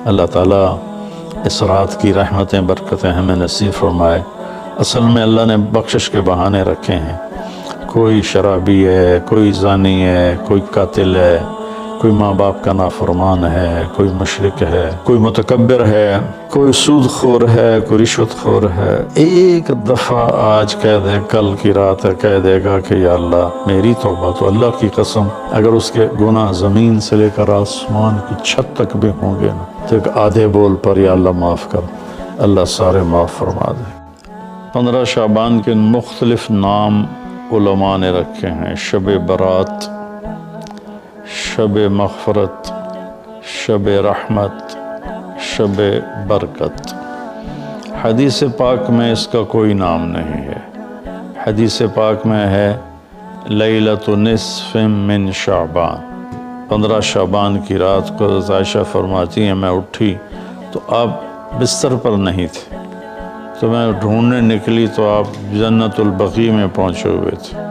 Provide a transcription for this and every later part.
اللہ تعالیٰ اس رات کی رحمتیں برکتیں ہمیں نصیب فرمائے۔ اصل میں اللہ نے بخشش کے بہانے رکھے ہیں، کوئی شرابی ہے، کوئی زانی ہے، کوئی قاتل ہے، کوئی ماں باپ کا نافرمان ہے، کوئی مشرک ہے، کوئی متکبر ہے، کوئی سود خور ہے، کوئی رشوت خور ہے۔ ایک دفعہ آج کہہ دے، کل کی رات ہے کہہ دے گا کہ یا اللہ میری توبہ، تو اللہ کی قسم اگر اس کے گناہ زمین سے لے کر آسمان کی چھت تک بھی ہوں گے نا، تو ایک آدھے بول پر یا اللہ معاف کر، اللہ سارے معاف فرما دے۔ 15 شعبان کے مختلف نام علماء نے رکھے ہیں: شب برات، شب مغفرت، شب رحمت، شب برکت۔ حدیث پاک میں اس کا کوئی نام نہیں ہے۔ حدیث پاک میں ہے لیلۃ نصف من شعبان، 15 شعبان کی رات کو حضرت عائشہ فرماتی ہیں میں اٹھی تو آپ بستر پر نہیں تھے، تو میں ڈھونڈنے نکلی تو آپ جنت البقیع میں پہنچے ہوئے تھے،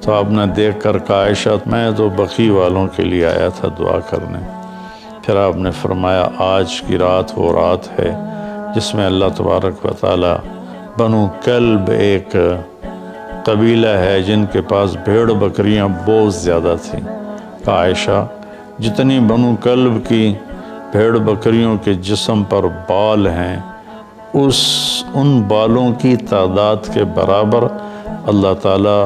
تو آپ نے دیکھ کر کہا عائشہ میں تو بقیع والوں کے لیے آیا تھا دعا کرنے۔ پھر آپ نے فرمایا آج کی رات وہ رات ہے جس میں اللہ تبارک و تعالی بنو کلب ایک قبیلہ ہے جن کے پاس بھیڑ بکریاں بہت زیادہ تھیں، کہا عائشہ جتنی بنو کلب کی بھیڑ بکریوں کے جسم پر بال ہیں ان بالوں کی تعداد کے برابر اللہ تعالیٰ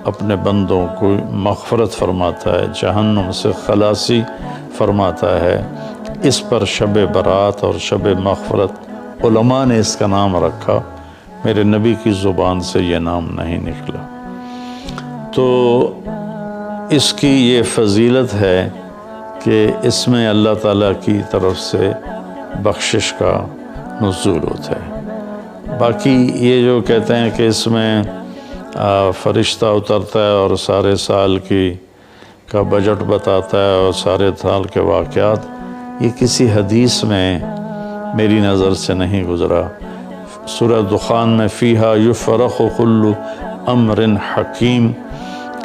اپنے بندوں کو مغفرت فرماتا ہے، جہنم سے خلاصی فرماتا ہے۔ اس پر شب برات اور شب مغفرت علماء نے اس کا نام رکھا، میرے نبی کی زبان سے یہ نام نہیں نکلا۔ تو اس کی یہ فضیلت ہے کہ اس میں اللہ تعالیٰ کی طرف سے بخشش کا نزول ہوتا ہے۔ باقی یہ جو کہتے ہیں کہ اس میں فرشتہ اترتا ہے اور سارے سال کا بجٹ بتاتا ہے اور سارے سال کے واقعات، یہ کسی حدیث میں میری نظر سے نہیں گزرا۔ سورہ دخان میں فیہا یفرق کل امر حکیم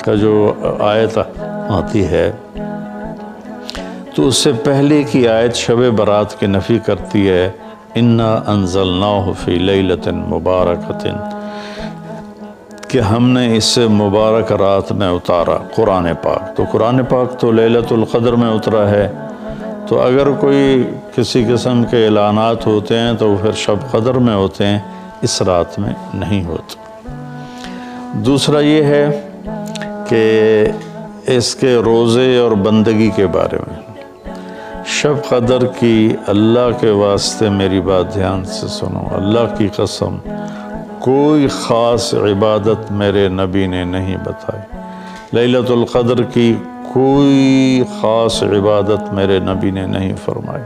کا جو آیت آتی ہے تو اس سے پہلے کی آیت شب برات کی نفی کرتی ہے، انا انزلناہ فی لیلۃ مبارکۃ، کہ ہم نے اس سے مبارک رات میں اتارا قرآن پاک۔ تو قرآن پاک تو لیلۃ القدر میں اترا ہے، تو اگر کوئی کسی قسم کے اعلانات ہوتے ہیں تو پھر شب قدر میں ہوتے ہیں، اس رات میں نہیں ہوتے۔ دوسرا یہ ہے کہ اس کے روزے اور بندگی کے بارے میں، شب قدر کی اللہ کے واسطے میری بات دھیان سے سنو، اللہ کی قسم کوئی خاص عبادت میرے نبی نے نہیں بتائی، لیلۃ القدر کی کوئی خاص عبادت میرے نبی نے نہیں فرمائی۔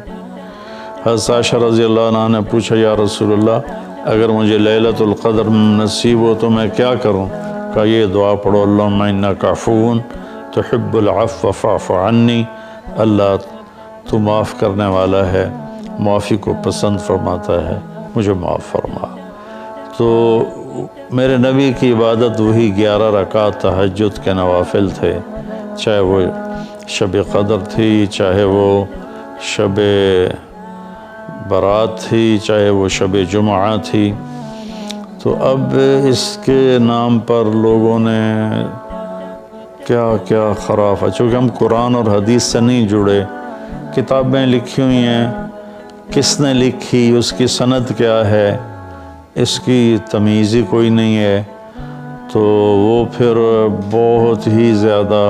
حضرت عائشہ رضی اللہ عنہ نے پوچھا یا رسول اللہ اگر مجھے لیلۃ القدر نصیب ہو تو میں کیا کروں؟ کہا یہ دعا پڑھو، اللہم انک عفو تحب العفو فاعف عنی، اللہ تو معاف کرنے والا ہے، معافی کو پسند فرماتا ہے، مجھے معاف فرما۔ تو میرے نبی کی عبادت وہی 11 رکعت تہجد کے نوافل تھے، چاہے وہ شب قدر تھی، چاہے وہ شب برات تھی، چاہے وہ شب جمعہ تھی۔ تو اب اس کے نام پر لوگوں نے کیا کیا خرافات، چونکہ ہم قرآن اور حدیث سے نہیں جڑے، کتابیں لکھی ہوئی ہیں، کس نے لکھی، اس کی سند کیا ہے، اس کی تمیز ہی کوئی نہیں ہے، تو وہ پھر بہت ہی زیادہ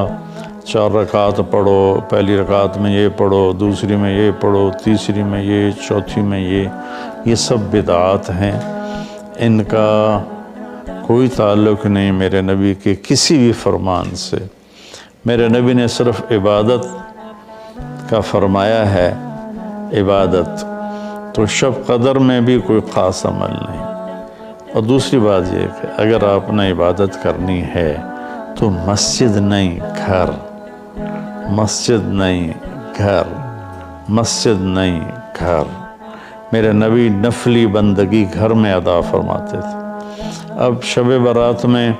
4 رکعت پڑھو، پہلی رکعت میں یہ پڑھو، دوسری میں یہ پڑھو، تیسری میں یہ، چوتھی میں یہ سب بدعات ہیں، ان کا کوئی تعلق نہیں میرے نبی کے کسی بھی فرمان سے۔ میرے نبی نے صرف عبادت کا فرمایا ہے، عبادت تو شب قدر میں بھی کوئی خاص عمل نہیں۔ اور دوسری بات یہ کہ اگر آپ نے عبادت کرنی ہے تو مسجد نہیں گھر، مسجد نہیں گھر، مسجد نہیں گھر۔ میرے نبی نفلی بندگی گھر میں ادا فرماتے تھے۔ اب شب برات میں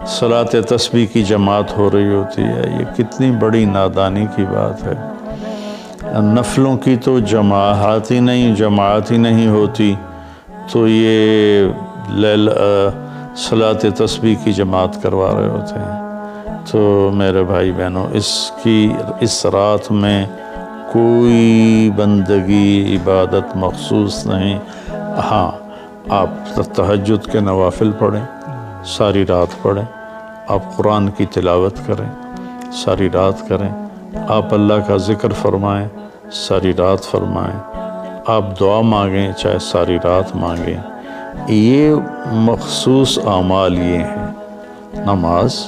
صلاۃ تسبیح کی جماعت ہو رہی ہوتی ہے، یہ کتنی بڑی نادانی کی بات ہے۔ نفلوں کی تو جماعت ہی نہیں ہوتی، تو یہ صلاۃ تسبیح کی جماعت کروا رہے ہوتے ہیں۔ تو میرے بھائی بہنوں، اس رات میں کوئی بندگی عبادت مخصوص نہیں۔ ہاں، آپ تہجد کے نوافل پڑھیں، ساری رات پڑھیں، آپ قرآن کی تلاوت کریں، ساری رات کریں، آپ اللہ کا ذکر فرمائیں، ساری رات فرمائیں، آپ دعا مانگیں، چاہے ساری رات مانگیں۔ یہ مخصوص اعمال یہ ہیں: نماز،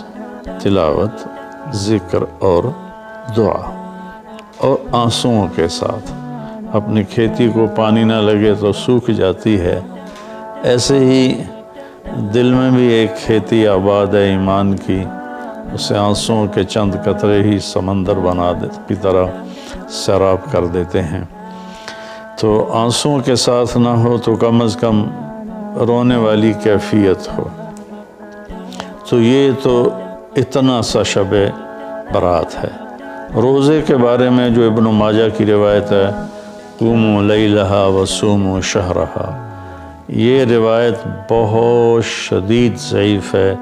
تلاوت، ذکر اور دعا، اور آنسوؤں کے ساتھ۔ اپنی کھیتی کو پانی نہ لگے تو سوکھ جاتی ہے، ایسے ہی دل میں بھی ایک کھیتی آباد ہے ایمان کی، اسے آنسوؤں کے چند قطرے ہی سمندر کی طرح سیراب کر دیتے ہیں۔ تو آنسوؤں کے ساتھ نہ ہو تو کم از کم رونے والی کیفیت ہو۔ تو یہ تو اتنا سا شب برات ہے۔ روزے کے بارے میں جو ابن ماجہ کی روایت ہے، قوموا لیلہا وصوموا شہرہا، یہ روایت بہت شدید ضعیف ہے،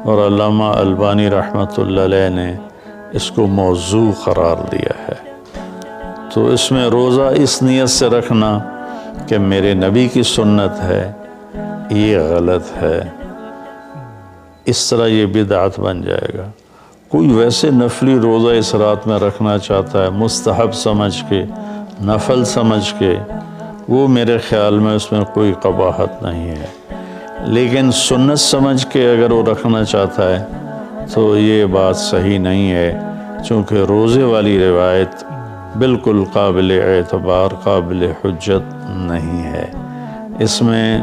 اور علامہ البانی رحمۃ اللہ علیہ نے اس کو موضوع قرار دیا ہے۔ تو اس میں روزہ اس نیت سے رکھنا کہ میرے نبی کی سنت ہے، یہ غلط ہے، اس طرح یہ بدعت بن جائے گا۔ کوئی ویسے نفلی روزہ اس رات میں رکھنا چاہتا ہے مستحب سمجھ کے، نفل سمجھ کے، وہ میرے خیال میں اس میں کوئی قباحت نہیں ہے۔ لیکن سنت سمجھ کے اگر وہ رکھنا چاہتا ہے تو یہ بات صحیح نہیں ہے، چونکہ روزے والی روایت بالکل قابل اعتبار، قابل حجت نہیں ہے۔ اس میں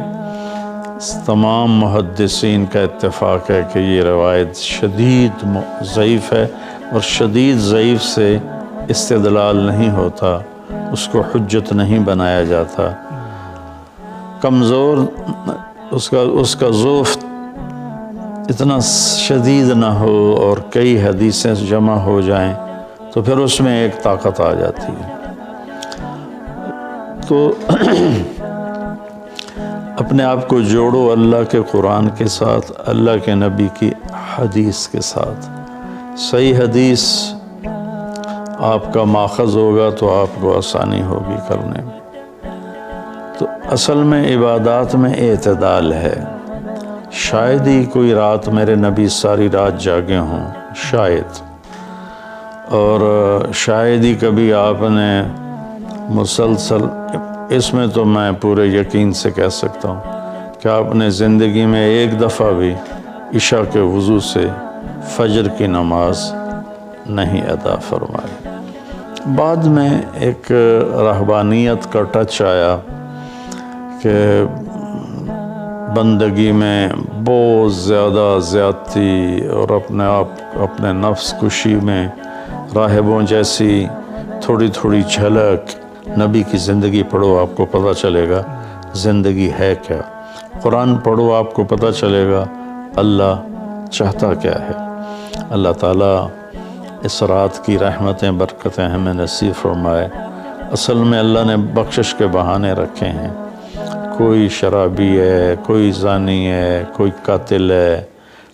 تمام محدثین کا اتفاق ہے کہ یہ روایت شدید ضعیف ہے، اور شدید ضعیف سے استدلال نہیں ہوتا، اس کو حجت نہیں بنایا جاتا۔ کمزور اس کا ضعف اتنا شدید نہ ہو اور کئی حدیثیں جمع ہو جائیں تو پھر اس میں ایک طاقت آ جاتی ہے۔ تو اپنے آپ کو جوڑو اللہ کے قرآن کے ساتھ، اللہ کے نبی کی حدیث کے ساتھ۔ صحیح حدیث آپ کا ماخذ ہوگا تو آپ کو آسانی ہوگی کرنے میں۔ تو اصل میں عبادات میں اعتدال ہے۔ شاید ہی کوئی رات میرے نبی ساری رات جاگے ہوں، شاید، اور شاید ہی کبھی آپ نے مسلسل، اس میں تو میں پورے یقین سے کہہ سکتا ہوں کہ آپ نے زندگی میں ایک دفعہ بھی عشاء کے وضو سے فجر کی نماز نہیں ادا فرمائی۔ بعد میں ایک رہبانیت کا ٹچ آیا کہ بندگی میں بہت زیادہ زیادتی اور اپنے نفس کشی میں راہبوں جیسی تھوڑی تھوڑی جھلک۔ نبی کی زندگی پڑھو، آپ کو پتہ چلے گا زندگی ہے کیا۔ قرآن پڑھو، آپ کو پتہ چلے گا اللہ چاہتا کیا ہے۔ اللہ تعالیٰ اس رات کی رحمتیں برکتیں ہمیں نصیب فرمائے۔ اصل میں اللہ نے بخشش کے بہانے رکھے ہیں۔ کوئی شرابی ہے، کوئی زانی ہے، کوئی قاتل ہے،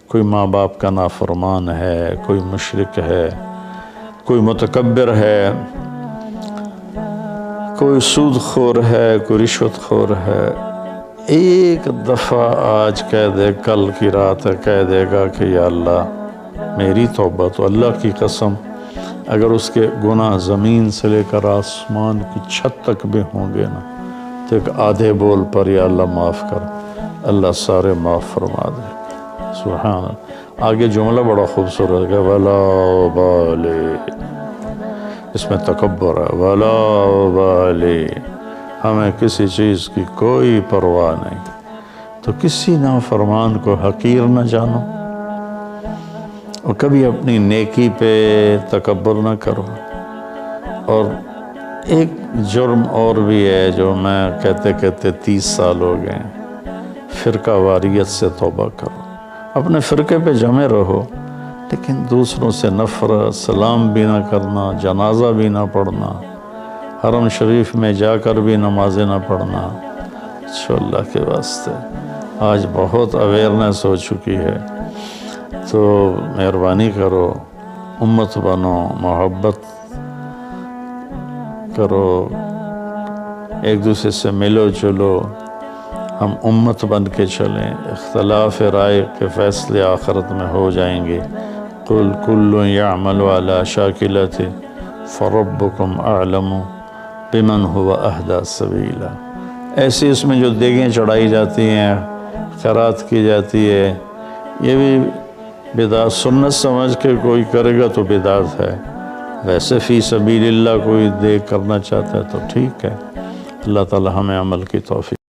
کوئی ماں باپ کا نافرمان ہے، کوئی مشرک ہے، کوئی متکبر ہے، کوئی سود خور ہے، کوئی رشوت خور ہے۔ ایک دفعہ آج کہہ دے، کل کی رات ہے کہہ دے گا کہ یا اللہ میری توبہ، تو اللہ کی قسم اگر اس کے گناہ زمین سے لے کر آسمان کی چھت تک بھی ہوں گے نا، تو ایک آدھے بول پر یا اللہ معاف کر، اللہ سارے معاف فرما دے۔ سبحان اللہ۔ آگے جملہ بڑا خوبصورت ہے، وَلَا بَالِ، اس میں تکبر ہے، وَلَا بَالِ، ہمیں کسی چیز کی کوئی پرواہ نہیں۔ تو کسی نافرمان کو حقیر نہ جانو، اور کبھی اپنی نیکی پہ تکبر نہ کرو۔ اور ایک جرم اور بھی ہے جو میں کہتے 30 سال ہو گئے، فرقہ واریت سے توبہ کرو۔ اپنے فرقے پہ جمے رہو، لیکن دوسروں سے نفرت، سلام بھی نہ کرنا، جنازہ بھی نہ پڑھنا، حرم شریف میں جا کر بھی نمازیں نہ پڑھنا، اچھا اللہ کے واسطے۔ آج بہت اویئرنیس ہو چکی ہے، تو مہربانی کرو، امت بنو، محبت کرو، ایک دوسرے سے ملو جلو، ہم امت بن کے چلیں، اختلاف رائے کے فیصلے آخرت میں ہو جائیں گے۔ قل کل یعمل علی شاکلتہ فربکم اعلم بمن هو اہدی سبیلا۔ ایسی اس میں جو دیگیں چڑھائی جاتی ہیں، خیرات کی جاتی ہے، یہ بھی بدعت، سنت سمجھ کے کوئی کرے گا تو بدعت ہے، ویسے فی سبیل اللہ کوئی دیگ کرنا چاہتا ہے تو ٹھیک ہے۔ اللہ تعالی ہمیں عمل کی توفیق